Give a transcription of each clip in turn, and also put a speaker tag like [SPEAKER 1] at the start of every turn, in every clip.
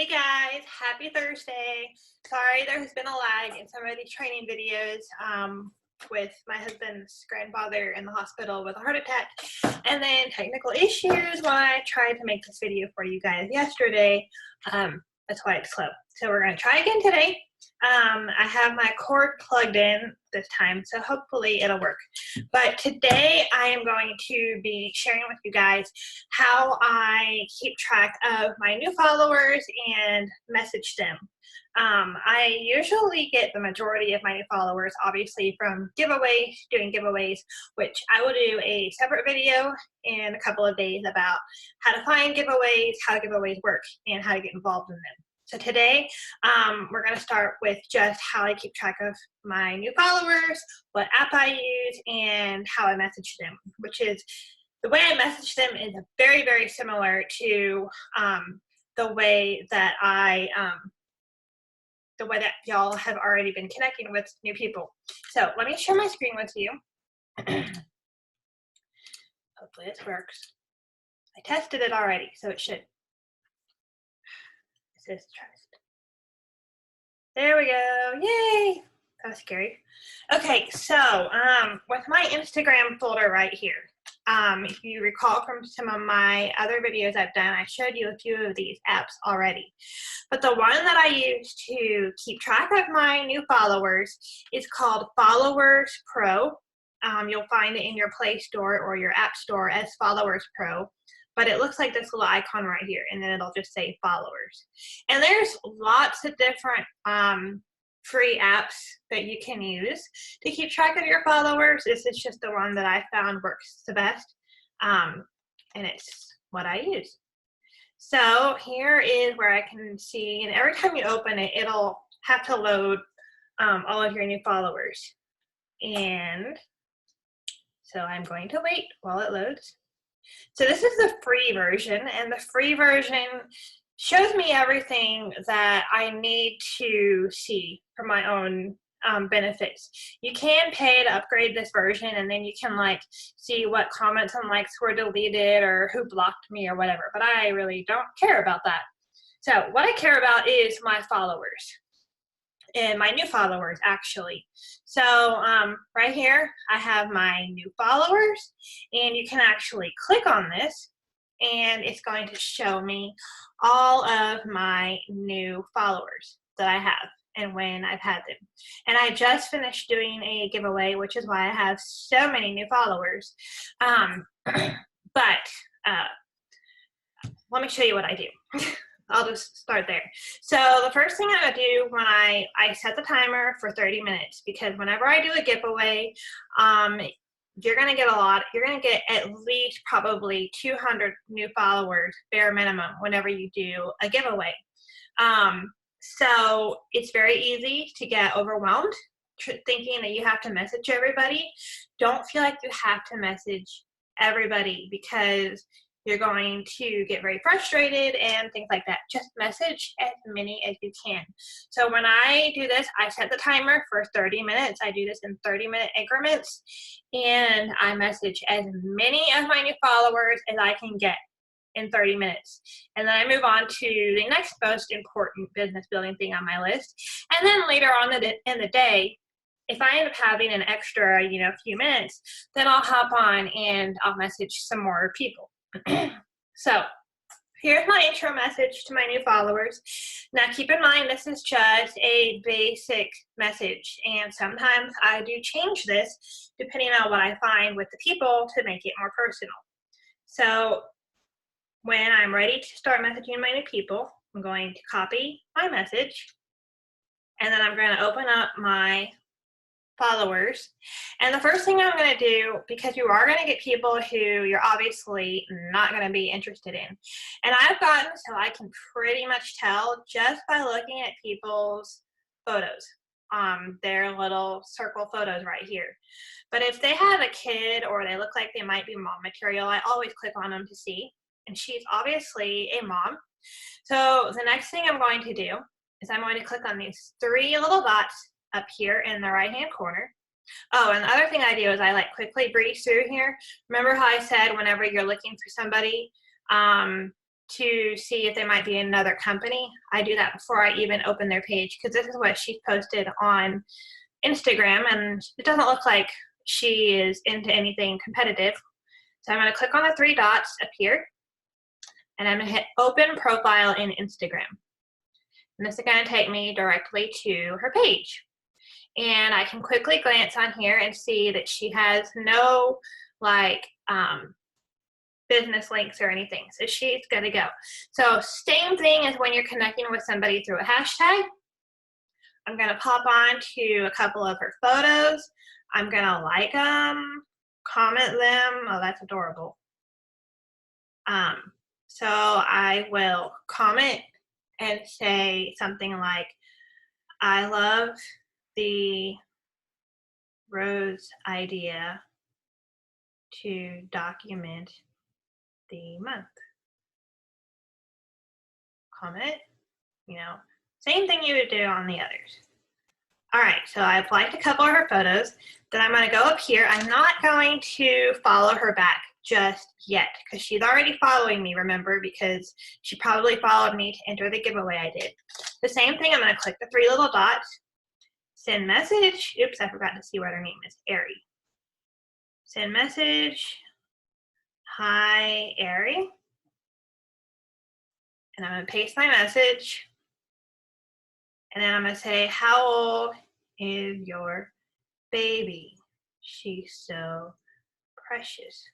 [SPEAKER 1] Hey guys, happy Thursday. Sorry there has been a lag in some of these training videos with my husband's grandfather in the hospital with a heart attack, and then technical issues when I tried to make this video for you guys yesterday. That's why it's slow. So we're going to try again today. I have my cord plugged in this time, so hopefully it'll work. But today I am going to be sharing with you guys how I keep track of my new followers and message them. I usually get the majority of my new followers, obviously, from giveaways, doing giveaways, which I will do a separate video in a couple of days about how to find giveaways, how giveaways work, and how to get involved in them. So today, we're going to start with just how I keep track of my new followers, what app I use, and how I message them, which is the way I message them is very, very similar to the way that y'all have already been connecting with new people. So let me share my screen with you. Hopefully this works. I tested it already, so it should. It says trust. There we go. Yay! That was scary. Okay, so with my Instagram folder right here, if you recall from some of my other videos I've done, I showed you a few of these apps already. But the one that I use to keep track of my new followers is called Followers Pro. You'll find it in your Play Store or your App Store as Followers Pro. But it looks like this little icon right here, and then it'll just say followers. And there's lots of different free apps that you can use to keep track of your followers. This is just the one that I found works the best, and it's what I use. So here is where I can see, and every time you open it, it'll have to load all of your new followers. And so I'm going to wait while it loads. So this is the free version, and the free version shows me everything that I need to see for my own benefits. You can pay to upgrade this version, and then you can like see what comments and likes were deleted or who blocked me or whatever, but I really don't care about that. So what I care about is my followers. And my new followers, actually. So right here, I have my new followers, and you can actually click on this, and it's going to show me all of my new followers that I have and when I've had them. And I just finished doing a giveaway, which is why I have so many new followers. But let me show you what I do. I'll just start there. So the first thing I'm gonna do when I set the timer for 30 minutes, because whenever I do a giveaway, you're gonna get at least probably 200 new followers, bare minimum, whenever you do a giveaway. So it's very easy to get overwhelmed thinking that you have to message everybody. Don't feel like you have to message everybody, because you're going to get very frustrated and things like that. Just message as many as you can. So when I do this, I set the timer for 30 minutes. I do this in 30-minute increments, and I message as many of my new followers as I can get in 30 minutes. And then I move on to the next most important business building thing on my list. And then later on in the day, if I end up having an extra, few minutes, then I'll hop on and I'll message some more people. So here's my intro message to my new followers. Now keep in mind, this is just a basic message, and sometimes I do change this depending on what I find with the people to make it more personal. So when I'm ready to start messaging my new people, I'm going to copy my message, and then I'm going to open up my followers. And the first thing I'm going to do, because you are going to get people who you're obviously not going to be interested in, and I've gotten so I can pretty much tell just by looking at people's photos, their little circle photos right here. But if they have a kid or they look like they might be mom material, I always click on them to see, and she's obviously a mom. So the next thing I'm going to do is I'm going to click on these three little dots up here in the right hand corner. Oh, and the other thing I do is I like quickly breeze through here. Remember how I said whenever you're looking for somebody to see if there might be another company. I do that before I even open their page because this is what she posted on Instagram, and it doesn't look like she is into anything competitive. So I'm going to click on the three dots up here, and I'm going to hit open profile in Instagram. And this is going to take me directly to her page. And I can quickly glance on here and see that she has no like business links or anything. So she's good to go. So same thing as when you're connecting with somebody through a hashtag. I'm going to pop on to a couple of her photos. I'm going to like them, comment them. Oh, that's adorable. So I will comment and say something like, I love the Rose idea to document the month. Comment, you know, same thing you would do on the others. All right, so I've liked a couple of her photos. Then I'm going to go up here. I'm not going to follow her back just yet because she's already following me, remember, because she probably followed me to enter the giveaway I did. The same thing, I'm going to click the three little dots, send message. Oops, I forgot to see what her name is, Ari. Send message. Hi, Ari. And I'm going to paste my message. And then I'm going to say, how old is your baby? She's so precious.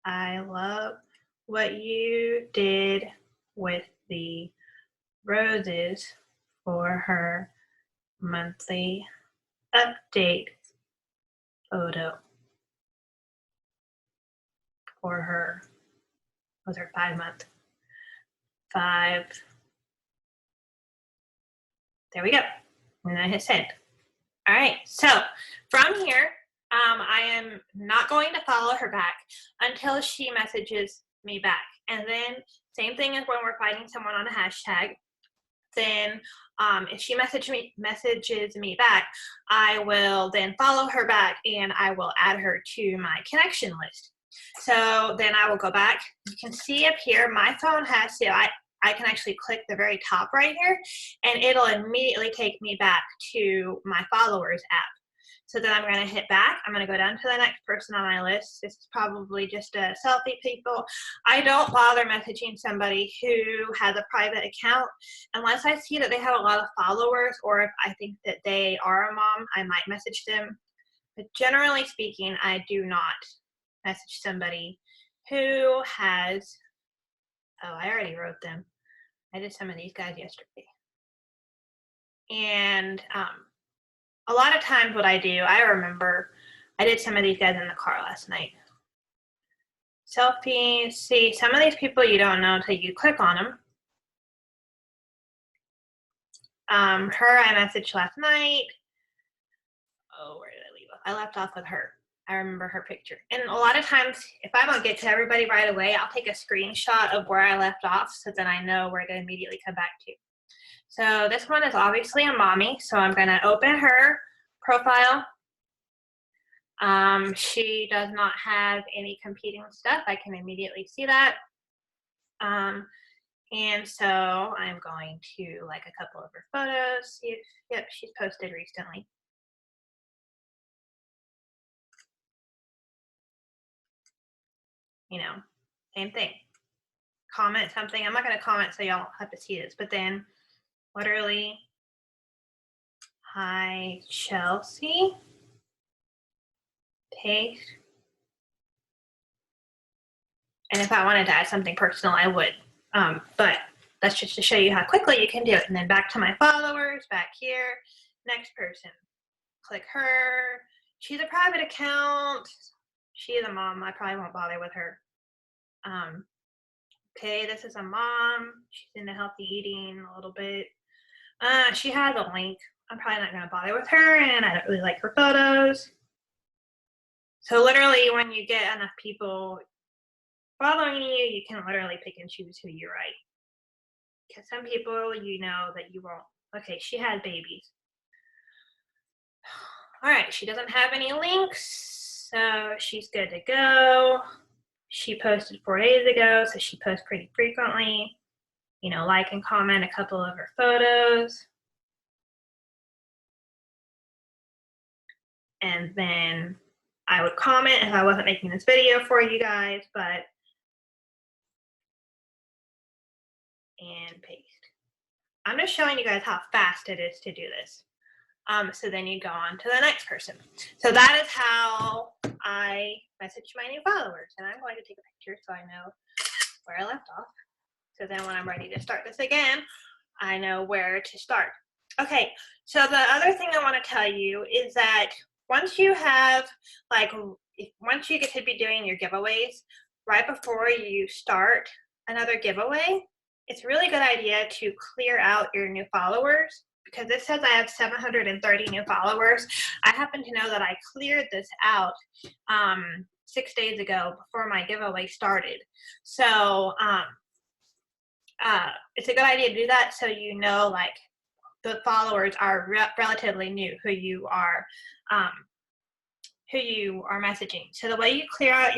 [SPEAKER 1] I love what you did with the roses for her monthly update photo. For her, was her 5 month? 5. There we go. And I hit send. All right, so from here, I am not going to follow her back until she messages me back. And then same thing as when we're finding someone on a hashtag. Then if she messages me back, I will then follow her back and I will add her to my connection list. So then I will go back. You can see up here, my phone has, I can actually click the very top right here and it'll immediately take me back to my followers app. So then I'm going to hit back. I'm going to go down to the next person on my list. This is probably just a selfie people. I don't bother messaging somebody who has a private account unless I see that they have a lot of followers, or if I think that they are a mom, I might message them. But generally speaking, I do not message somebody who has, oh, I already wrote them. I did some of these guys yesterday. And a lot of times what I do, I remember I did some of these guys in the car last night. Selfies, see, some of these people you don't know until you click on them. Her I messaged last night. Oh, where did I leave off? I left off with her. I remember her picture. And a lot of times, if I don't get to everybody right away, I'll take a screenshot of where I left off so then I know where to immediately come back to. So this one is obviously a mommy, so I'm going to open her profile. She does not have any competing stuff. I can immediately see that. And so I'm going to like a couple of her photos, see if, yep, she's posted recently. You know, same thing. Comment something. I'm not going to comment so y'all have to see this, but then literally, hi, Chelsea. Paste. And if I wanted to add something personal, I would. But that's just to show you how quickly you can do it. And then back to my followers, back here, next person. Click her. She's a private account. She is a mom. I probably won't bother with her. Okay, this is a mom. She's into healthy eating a little bit. She has a link. I'm probably not going to bother with her, and I don't really like her photos. So literally, when you get enough people following you, you can literally pick and choose who you write. Because some people, you know that you won't. Okay, she has babies. All right, she doesn't have any links, so she's good to go. She posted 4 days ago, so she posts pretty frequently. You know, like and comment a couple of her photos. And then I would comment if I wasn't making this video for you guys, but, and paste. I'm just showing you guys how fast it is to do this. So then you go on to the next person. So that is how I message my new followers. And I'm going to take a picture so I know where I left off. So then when I'm ready to start this again, I know where to start. Okay, so the other thing I want to tell you is that once you have, once you get to be doing your giveaways, right before you start another giveaway, it's a really good idea to clear out your new followers, because this says I have 730 new followers. I happen to know that I cleared this out 6 days ago before my giveaway started. So it's a good idea to do that, so you know, like, the followers are relatively new who you are messaging. So the way you clear out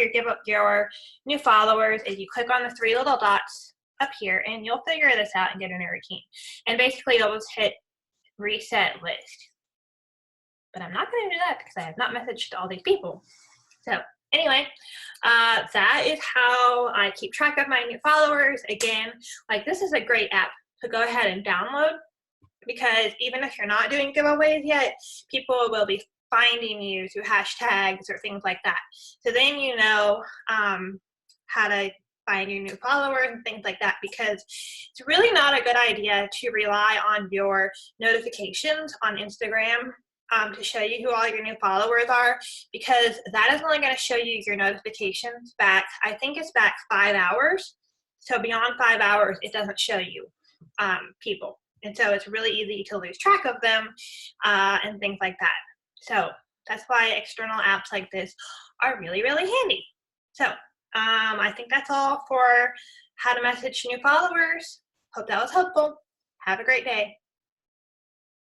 [SPEAKER 1] your new followers is you click on the 3 little dots up here, and you'll figure this out and get a new routine. And basically you'll just hit reset list. But I'm not going to do that because I have not messaged all these people. So anyway, that is how I keep track of my new followers. Again, like, this is a great app to go ahead and download, because even if you're not doing giveaways yet, people will be finding you through hashtags or things like that. So then you know how to find your new followers and things like that, because it's really not a good idea to rely on your notifications on Instagram to show you who all your new followers are, because that is only going to show you your notifications back, I think it's back 5 hours. So beyond 5 hours, it doesn't show you people. And so it's really easy to lose track of them and things like that. So that's why external apps like this are really, really handy. So I think that's all for how to message new followers. Hope that was helpful. Have a great day.